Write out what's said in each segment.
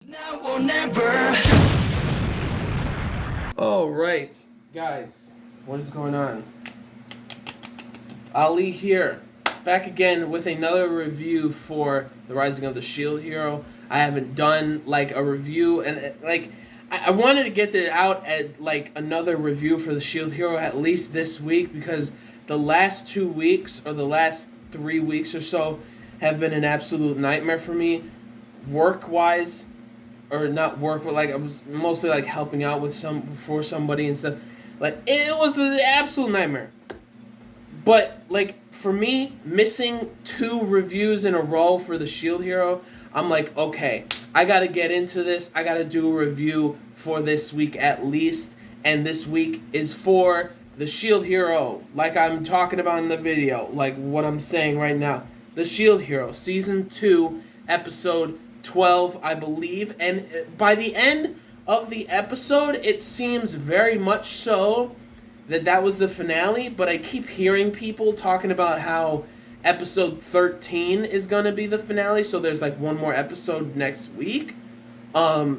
Now or never. All right, guys, what is going on? Ali here, back again with another review for The Rising of the Shield Hero. I haven't done like a review, and I wanted to get it out at like another review for the Shield Hero at least this week, because the last 2 weeks or the last 3 weeks or so have been an absolute nightmare for me, work-wise. Or not work, but like I was mostly like helping out with for somebody and stuff. Like it was an absolute nightmare. But like for me, missing 2 reviews in a row for the Shield Hero, I'm like, okay, I gotta get into this. I gotta do a review for this week at least. And this week is for the Shield Hero, like I'm talking about in the video, like what I'm saying right now. The Shield Hero, Season 2, Episode 12, I believe, and by the end of the episode, it seems very much so that was the finale, but I keep hearing people talking about how episode 13 is going to be the finale, so there's like one more episode next week. I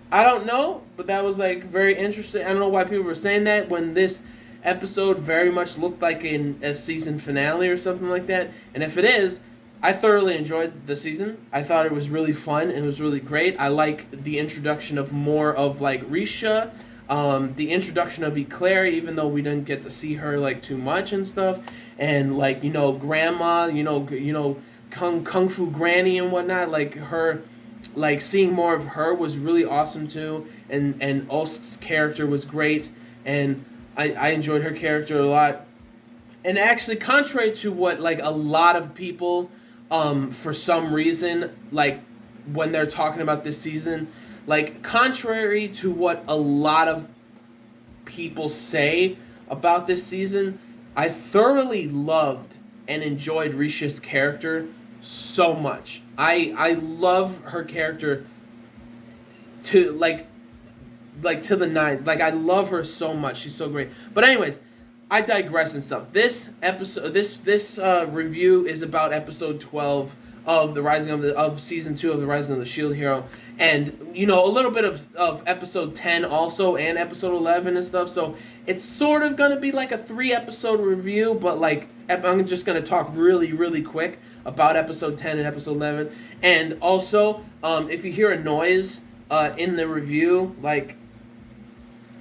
don't know, but that was like very interesting. I don't know why people were saying that when this episode very much looked like a season finale or something like that, and if it is, I thoroughly enjoyed the season. I thought it was really fun. It was really great. I like the introduction of more of like Yūsha, the introduction of Eclair, even though we didn't get to see her like too much and stuff, and like Grandma, Kung Fu Granny and whatnot. Like her, like seeing more of her was really awesome too. And Osk's character was great, and I enjoyed her character a lot. And actually, contrary to what like a lot of people, for some reason, like when they're talking about this season, like contrary to what a lot of people say about this season, I thoroughly loved and enjoyed Risha's character so much. I love her character to like to the nines. Like I love her so much. She's so great. But anyways, I digress and stuff. This episode, this review is about episode 12 of the Rising of season 2 of the Rising of the Shield Hero, and a little bit of episode 10 also, and episode 11 and stuff. So it's sort of gonna be like a 3-episode review, but like I'm just gonna talk really quick about episode 10 and episode 11. And also, if you hear a noise in the review, like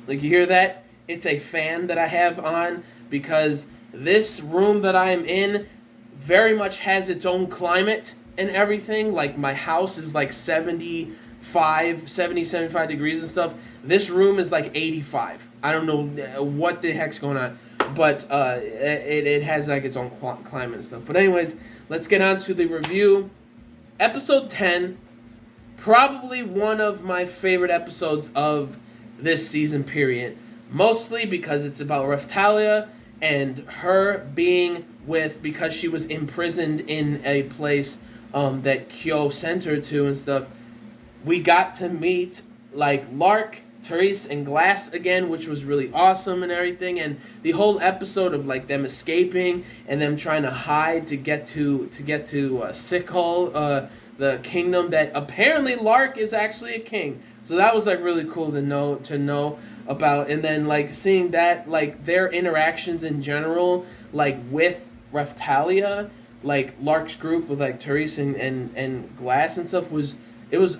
you hear that, it's a fan that I have on, because this room that I am in very much has its own climate and everything. Like my house is like 75 degrees and stuff. This room is like 85. I don't know what the heck's going on, but it has like its own climate and stuff. But anyways, let's get on to the review. Episode 10, probably one of my favorite episodes of this season period. Mostly because it's about Raphtalia and her being because she was imprisoned in a place that Kyo sent her to and stuff. We got to meet like Lark, Therese, and Glass again, which was really awesome and everything. And the whole episode of like them escaping and them trying to hide to get to Sickle, the kingdom that apparently Lark is actually a king. So that was like really cool to know about. And then like seeing that, like their interactions in general, like with Raphtalia, like Lark's group with like Therese and Glass and stuff,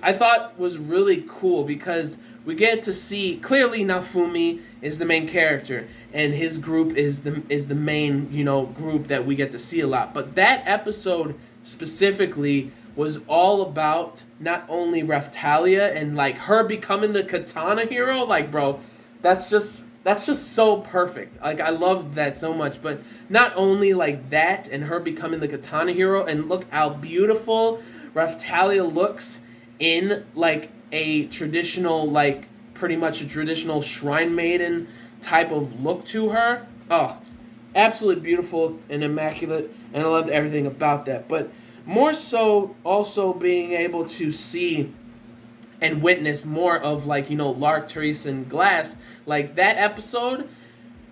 I thought was really cool, because we get to see clearly Nafumi is the main character and his group is the main group that we get to see a lot. But that episode specifically was all about not only Raphtalia and like her becoming the Katana hero. Like, bro, that's just so perfect. Like, I loved that so much. But not only like that and her becoming the Katana hero, and look how beautiful Raphtalia looks in like a traditional, like pretty much a traditional shrine maiden type of look to her. Oh, absolutely beautiful and immaculate, and I loved everything about that. But more so also being able to see and witness more of like Lark, Therese, and Glass. Like that episode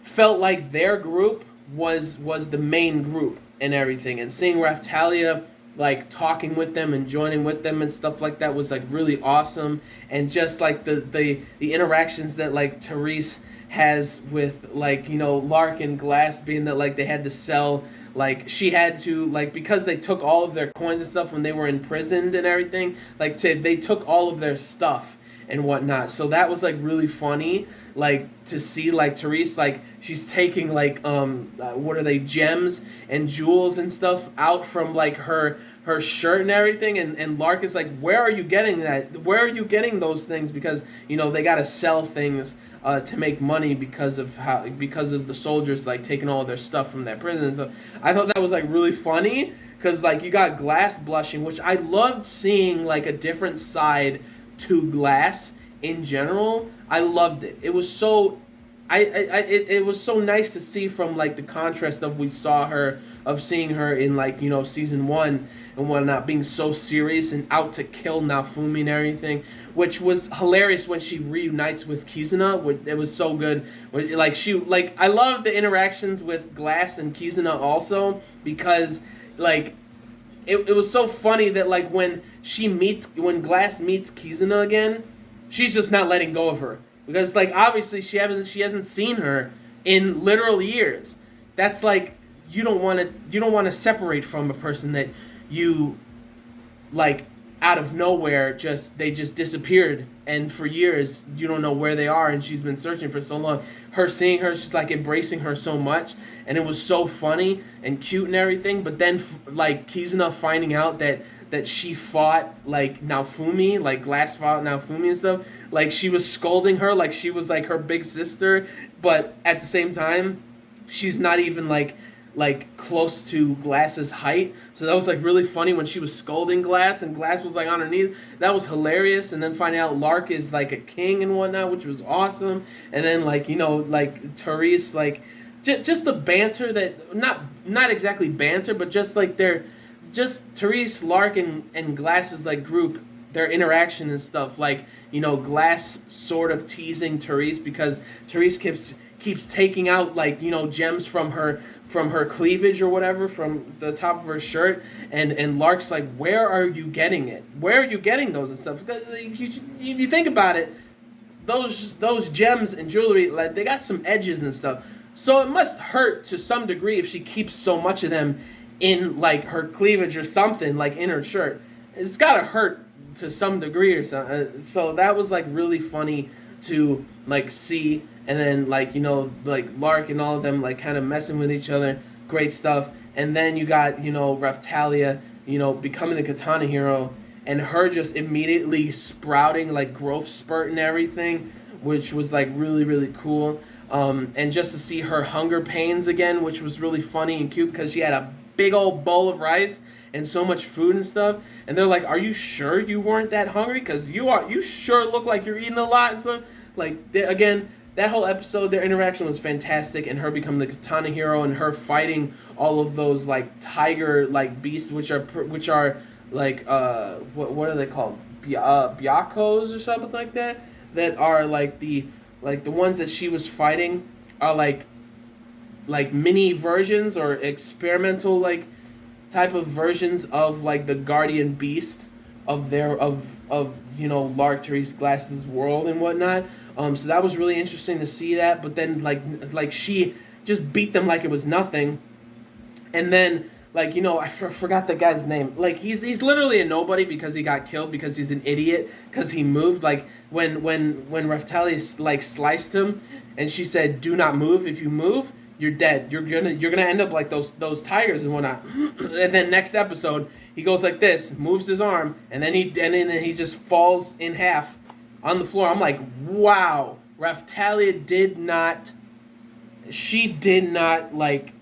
felt like their group was the main group and everything, and seeing Raphtalia like talking with them and joining with them and stuff like that was like really awesome. And just like the interactions that like Therese has with like Lark and Glass, being that like they had to sell, like she had to, like, because they took all of their coins and stuff when they were imprisoned and everything, like they took all of their stuff and whatnot. So that was like really funny, like to see like Therese, like she's taking like what are they, gems and jewels and stuff out from like her shirt and everything, and Lark is like, where are you getting that? Where are you getting those things? Because they got to sell things to make money because of the soldiers like taking all of their stuff from that prison. So I thought that was like really funny, because like you got Glass blushing, which I loved seeing, like a different side to Glass in general. I loved it. It was so it was so nice to see, from like the contrast of seeing her in like season 1 and whatnot, being so serious and out to kill Naofumi and everything, which was hilarious when she reunites with Kizuna. It was so good. Like I love the interactions with Glass and Kizuna also, because like it was so funny that like when Glass meets Kizuna again, she's just not letting go of her, because like obviously she hasn't seen her in literal years. That's like, you don't want to separate from a person that you like out of nowhere they just disappeared, and for years you don't know where they are, and she's been searching for so long. Her seeing her, she's like embracing her so much, and it was so funny and cute and everything. But then like Kizuna finding out that she fought like Naofumi, like Glass fought Naofumi and stuff, like she was scolding her like she was like her big sister, but at the same time she's not even like close to Glass's height. So that was like really funny when she was scolding Glass and Glass was like on her knees. That was hilarious. And then finding out Lark is like a king and whatnot, which was awesome. And then like like Therese, like just the banter, that not exactly banter, but just like just Therese, Lark, and Glass's like group, their interaction and stuff. Like Glass sort of teasing Therese, because Therese keeps taking out like gems from her cleavage or whatever, from the top of her shirt, and Lark's like, where are you getting it? Where are you getting those and stuff? Because if you think about it, those gems and jewelry, like they got some edges and stuff, so it must hurt to some degree if she keeps so much of them in like her cleavage or something, like in her shirt. It's gotta hurt to some degree or something. So that was like really funny to like see. And then like like Lark and all of them like kind of messing with each other, great stuff. And then you got Raphtalia becoming the Katana hero, and her just immediately sprouting like growth spurt and everything, which was like really, really cool. And just to see her hunger pains again, which was really funny and cute, because she had a big old bowl of rice and so much food and stuff, and they're like, are you sure you weren't that hungry? Because you sure look like you're eating a lot and stuff. Like again, that whole episode, their interaction was fantastic, and her becoming the Katana hero, and her fighting all of those like tiger like beasts, which are like what are they called, Byakos or something like that, that are like the ones that she was fighting are like mini versions or experimental like type of versions of like the guardian beast of Lark, Therese, Glass's world and whatnot. So that was really interesting to see that. But then like she just beat them like it was nothing, and then like I forgot the guy's name. Like he's literally a nobody because he got killed because he's an idiot because he moved. Like when Raphtalia like sliced him, and she said, "Do not move. If you move, you're dead. You're gonna end up like those tigers and whatnot." And then next episode, he goes like this, moves his arm, and then he just falls in half on the floor. I'm like, wow, Raphtalia did not like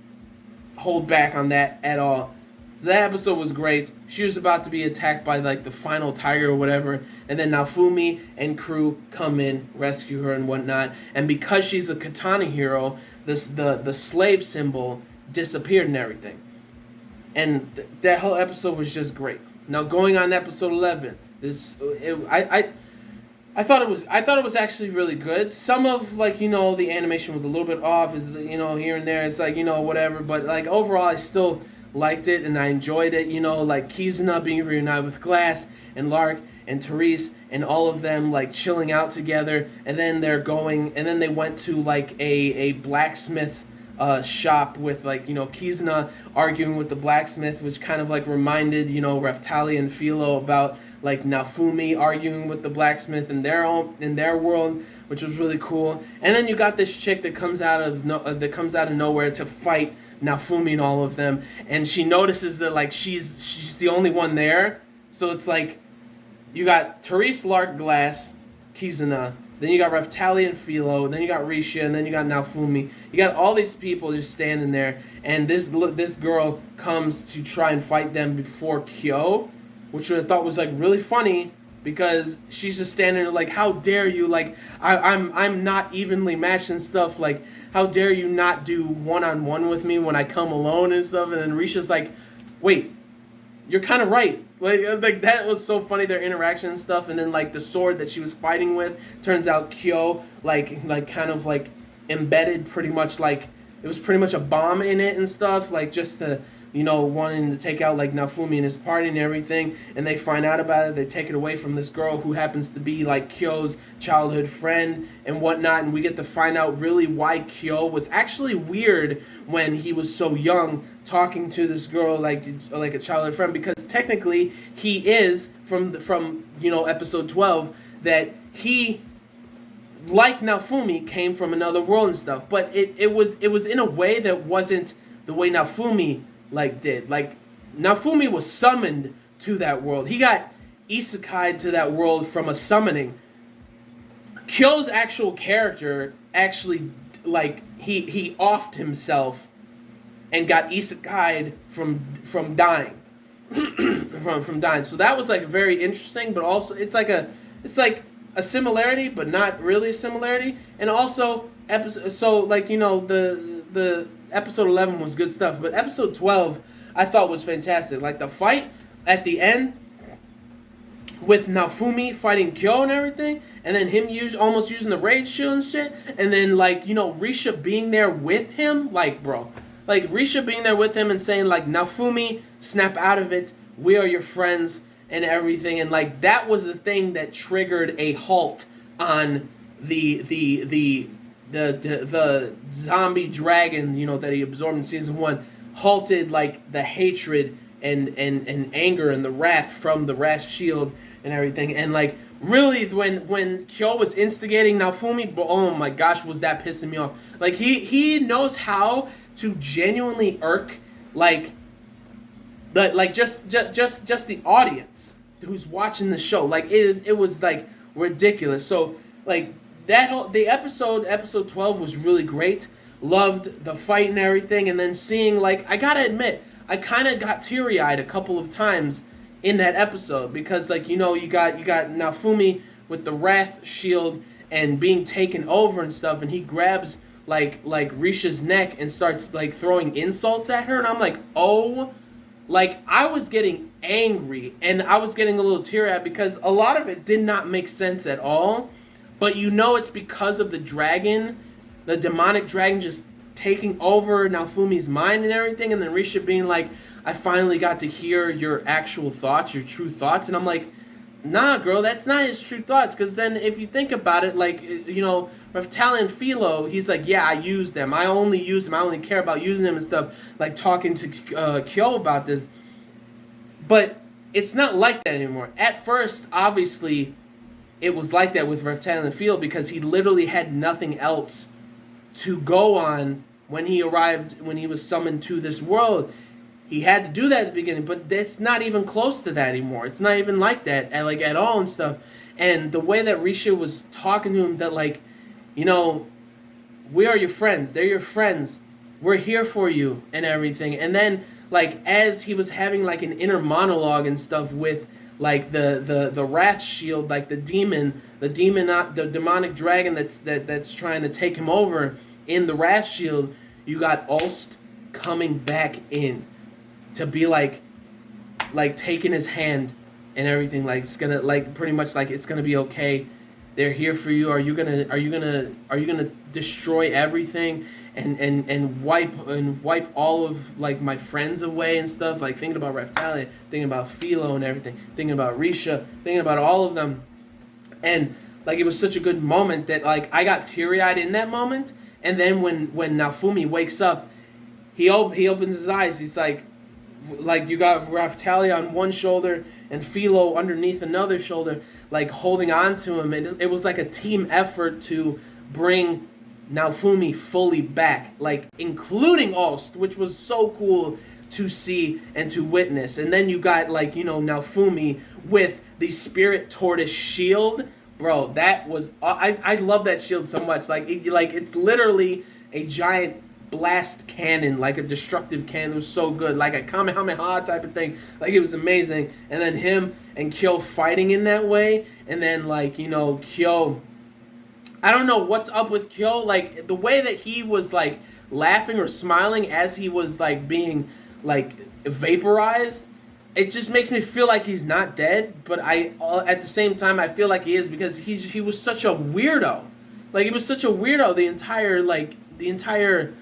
hold back on that at all. So that episode was great. She was about to be attacked by like the final tiger or whatever, and then Naofumi and crew come in, rescue her and whatnot. And because she's the Katana hero, the slave symbol disappeared and everything. And that whole episode was just great. Now going on to episode 11, I thought it was actually really good. Some of the animation was a little bit off, is here and there. It's like whatever, but like overall I still liked it and I enjoyed it. You know, like Kizuna being reunited with Glass and Lark and Therese and all of them like chilling out together, and then they went to like a blacksmith shop with like, you know, Kizuna arguing with the blacksmith, which kind of like reminded, you know, Raftali and Philo about like Naofumi arguing with the blacksmith in their world, which was really cool. And then you got this chick that comes out of nowhere to fight Naofumi and all of them, and she notices that like she's the only one there. So it's like you got Therese, Lark, Glass, Kizuna, then you got Raftali and Philo, then you got Risha, and then you got Naofumi. You got all these people just standing there, and this girl comes to try and fight them before Kyo, which I thought was like really funny because she's just standing there like, how dare you, like I'm not evenly matched and stuff, like how dare you not do one-on-one with me when I come alone and stuff. And then Risha's like, wait, you're kind of right. Like that was so funny, their interaction and stuff. And then like the sword that she was fighting with, turns out Kyo like kind of like embedded pretty much, like it was pretty much a bomb in it and stuff, like just to, you know, wanting to take out like Naofumi and his party and everything. And they find out about it, they take it away from this girl who happens to be like Kyo's childhood friend and whatnot. And we get to find out really why Kyo was actually weird when he was so young, talking to this girl like a childhood friend, because technically he is from you know, episode 12, that he, like Naofumi, came from another world and stuff, but it was in a way that wasn't the way Naofumi like did. Like Naofumi was summoned to that world. He got isekai'd to that world from a summoning. Kyo's actual character actually, like, he offed himself and got isekai'd from dying. from dying. So that was like very interesting, but also it's like a similarity, but not really a similarity. And also so like, you know, the episode 11 was good stuff, but episode 12 I thought was fantastic. Like the fight at the end with Naofumi fighting Kyo and everything, and then him almost using the rage shield and shit, and then like, you know, Risha being there with him, like bro, like Risha being there with him and saying like, Naofumi, snap out of it, we are your friends and everything. And like that was the thing that triggered a halt on the zombie dragon, you know, that he absorbed in season 1, halted like the hatred and anger and the wrath from the wrath shield and everything. And like really when Kyo was instigating Naofumi, oh my gosh, was that pissing me off. Like he knows how to genuinely irk like just the audience who's watching the show. Like it was like ridiculous. So like the episode 12 was really great. Loved the fight and everything, and then seeing, like, I gotta admit, I kind of got teary-eyed a couple of times in that episode, because like, you know, you got Naofumi with the wrath shield and being taken over and stuff, and he grabs like Risha's neck and starts like throwing insults at her, and I'm like, oh, like I was getting angry and I was getting a little teary-eyed because a lot of it did not make sense at all. But you know it's because of the dragon, the demonic dragon just taking over Naofumi's mind and everything, and then Risha being like, I finally got to hear your actual thoughts, your true thoughts. And I'm like, nah, girl, that's not his true thoughts. Because then if you think about it, like, you know, Raftali and Philo, he's like, yeah, I use them. I only use them. I only care about using them and stuff, like talking to Kyo about this. But it's not like that anymore. At first, obviously, it was like that with Raftali and Philo because he literally had nothing else to go on when he arrived, when he was summoned to this world. He had to do that at the beginning, but it's not even close to that anymore. It's not even like that, at all and stuff. And the way that Risha was talking to him, that like, you know, we are your friends. They're your friends. We're here for you and everything. And then, like, as he was having like an inner monologue and stuff with like the wrath shield, like the demonic dragon that's trying to take him over in the wrath shield, you got Ulst coming back in to be like taking his hand and everything, like it's gonna, like pretty much like it's gonna be okay they're here for you. Are you gonna destroy everything and wipe all of like my friends away and stuff? Like thinking about Raftalia, thinking about Philo and everything, thinking about Risha, thinking about all of them, and like it was such a good moment that like I got teary eyed in that moment. And then when Naofumi wakes up, he opens his eyes. He's like you got Raftalia on one shoulder and Philo underneath another shoulder, like holding on to him. And it was like a team effort to bring Naofumi fully back, like including Ost, which was so cool to see and to witness. And then you got like, Naofumi with the Spirit Tortoise shield. Bro, that was I love that shield so much. Like it's literally a giant blast cannon, like a destructive cannon. It was so good, like a Kamehameha type of thing. Like it was amazing. And then him and Kyo fighting in that way, and then like Kyo. I don't know what's up with Kyo. Like the way that he was like laughing or smiling as he was like being like vaporized. It just makes me feel like he's not dead, but at the same time I feel like he is, because he was such a weirdo. Like he was such a weirdo the entire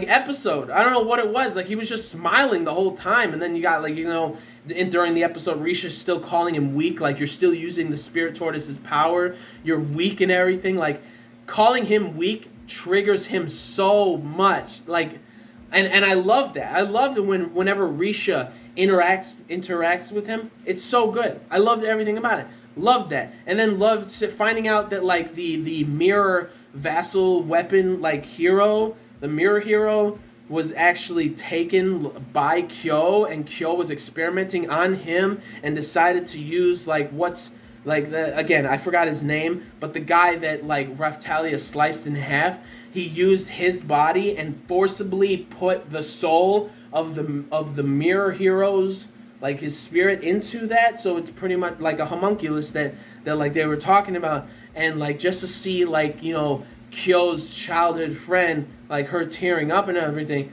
episode. I don't know what it was. Like he was just smiling the whole time, and then you got like during the episode, Risha's still calling him weak. Like you're still using the Spirit Tortoise's power. You're weak and everything. Like calling him weak triggers him so much. Like. And I love that. I love it whenever Risha interacts with him. It's so good. I loved everything about it. Loved that. And then loved finding out that like the mirror vassal weapon like hero, the mirror hero, was actually taken by Kyo, and Kyo was experimenting on him and decided to use like again, I forgot his name, but the guy that like Raftalia sliced in half. He used his body and forcibly put the soul of the mirror heroes, like his spirit, into that. So it's pretty much like a homunculus that like they were talking about. And like just to see like Kyo's childhood friend, like her tearing up and everything,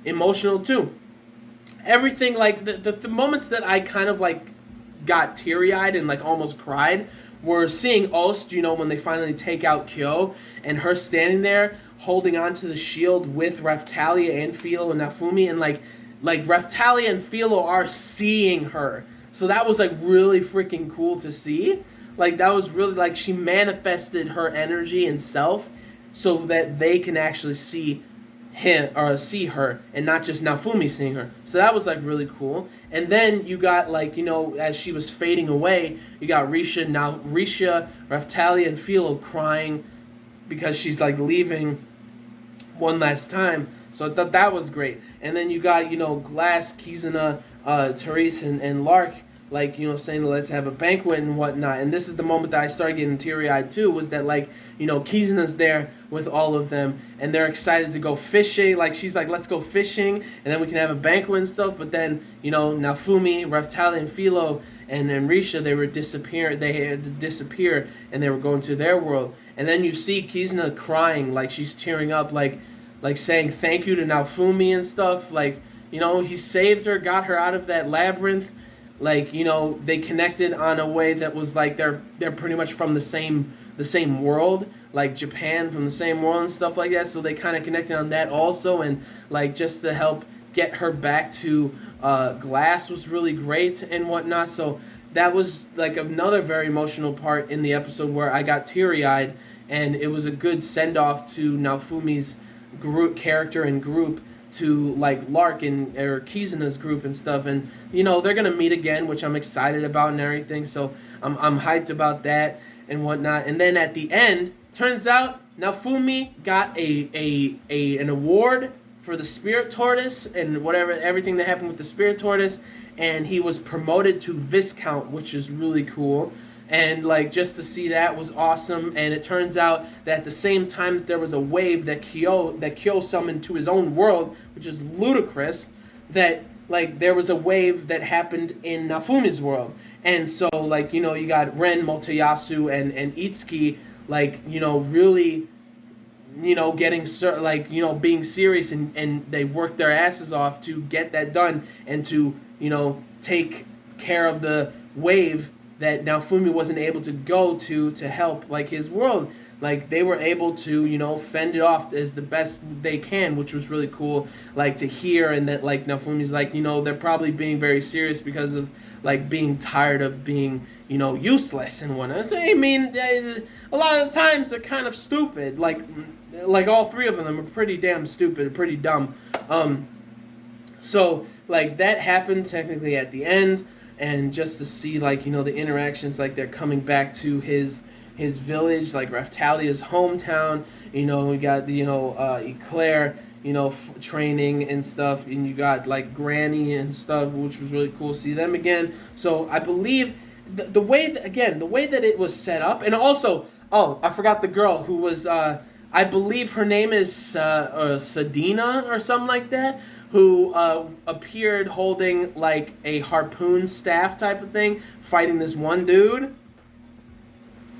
emotional too. Everything like the moments that I kind of like got teary eyed and like almost cried. We're seeing Ost, when they finally take out Kyo, and her standing there holding onto the shield with Raftalia and Philo and Naofumi, and like Raftalia and Philo are seeing her. So that was like really freaking cool to see. Like that was really like she manifested her energy and self so that they can actually see him or see her, and not just Naofumi seeing her. So that was like really cool. And then you got like as she was fading away, you got Risha, Raftalia, and Philo crying because she's like leaving one last time. So I thought that was great. And then you got Glass, Kizuna, Therese, and Lark like saying let's have a banquet and whatnot. And this is the moment that I started getting teary eyed too. Was that like Kizuna's there with all of them, and they're excited to go fishing. Like she's like, let's go fishing, and then we can have a banquet and stuff. But then Naofumi, Raftalia, and Philo and Risha, they had to disappear, and they were going to their world. And then you see Kizuna crying, like she's tearing up, like saying thank you to Naofumi and stuff. Like he saved her, got her out of that labyrinth. Like they connected on a way that was like they're pretty much from the same world, like Japan, from the same world and stuff like that. So they kind of connected on that also, and like just to help get her back to Glass was really great and whatnot. So that was like another very emotional part in the episode where I got teary eyed, and it was a good send off to Naofumi's character and group, to like Lark or Kizuna's group and stuff. And they're gonna meet again, which I'm excited about and everything. So I'm hyped about that and whatnot. And then at the end, turns out Naofumi got an award for the Spirit Tortoise and everything that happened with the Spirit Tortoise, and he was promoted to Viscount, which is really cool. And like just to see that was awesome. And it turns out that at the same time that there was a wave that Kyo summoned to his own world, which is ludicrous, that like there was a wave that happened in Naofumi's world. And so like you got Ren, Motoyasu, and Itsuki like really getting being serious, and they worked their asses off to get that done and to take care of the wave that Naofumi wasn't able to go to help like his world. Like they were able to, you know, fend it off as the best they can, which was really cool, like to hear. And that like Naofumi's like, you know, they're probably being very serious because of like being tired of being, you know, useless and whatnot. So I mean, a lot of the times they're kind of stupid. Like all three of them are pretty damn stupid, pretty dumb. So like that happened technically at the end, and just to see like, you know, the interactions, like they're coming back to his village, like Raftalia's hometown. You know, we got the, you know, Eclair, you know, training and stuff, and you got like Granny and stuff, which was really cool to see them again. So I believe the way that it was set up, and also, oh, I forgot the girl who was, I believe her name is Sadina or something like that, who appeared holding like a harpoon staff type of thing, fighting this one dude.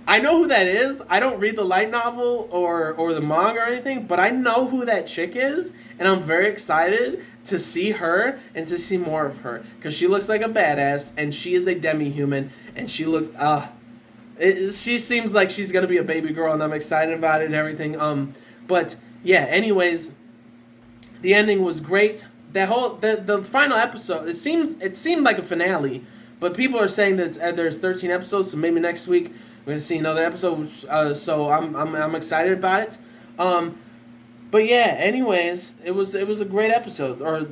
I know who that is. I don't read the light novel or the manga or anything, but I know who that chick is, and I'm very excited to see her and to see more of her, because she looks like a badass, and she is a demi-human, and she looks, she seems like she's gonna be a baby girl, and I'm excited about it and everything. But yeah, anyways, the ending was great. The final episode, it seemed like a finale, but people are saying that there's 13 episodes, so maybe next week we're gonna see another episode. So I'm excited about it. But yeah, anyways, it was a great episode. Or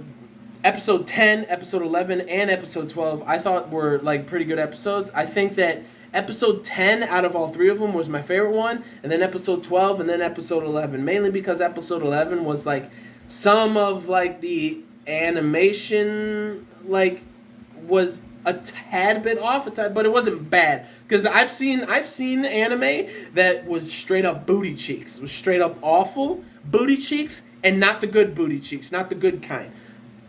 episode 10, episode 11, and episode 12, I thought were like pretty good episodes. I think that episode 10 out of all three of them was my favorite one, and then episode 12, and then episode 11. Mainly because episode 11 was like some of like the animation like was a tad bit off, but it wasn't bad. Because I've seen anime that was straight up booty cheeks. It was straight up awful booty cheeks, and not the good booty cheeks, not the good kind.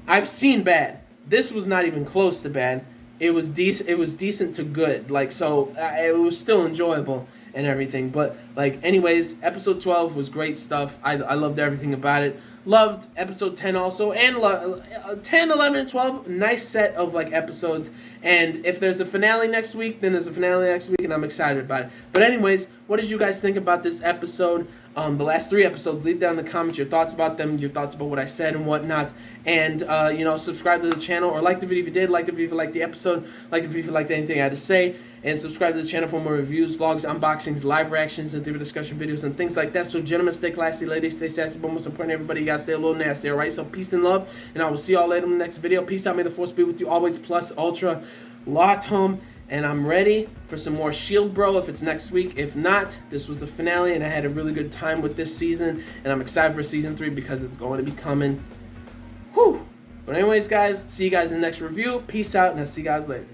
I've seen bad. This was not even close to bad. It was decent. It was decent to good. Like, so it was still enjoyable and everything. But like, anyways, episode 12 was great stuff. I loved everything about it. Loved episode 10 also, and 10, 11, and 12, nice set of like episodes. And if there's a finale next week, then there's a finale next week, and I'm excited about it. But anyways, what did you guys think about this episode? The last 3 episodes, leave down in the comments your thoughts about them, your thoughts about what I said and whatnot. And, you know, subscribe to the channel, or like the video if you did, like the video if you liked the episode, like the video if you liked anything I had to say. And subscribe to the channel for more reviews, vlogs, unboxings, live reactions, and theory discussion videos, and things like that. So, gentlemen, stay classy. Ladies, stay sassy. But most important, everybody, you guys stay a little nasty, all right? So, peace and love, and I will see y'all later in the next video. Peace out. May the force be with you always, plus ultra latum. And I'm ready for some more Shield Bro if it's next week. If not, this was the finale, and I had a really good time with this season. And I'm excited for Season 3 because it's going to be coming. Whew. But anyways, guys, see you guys in the next review. Peace out, and I'll see you guys later.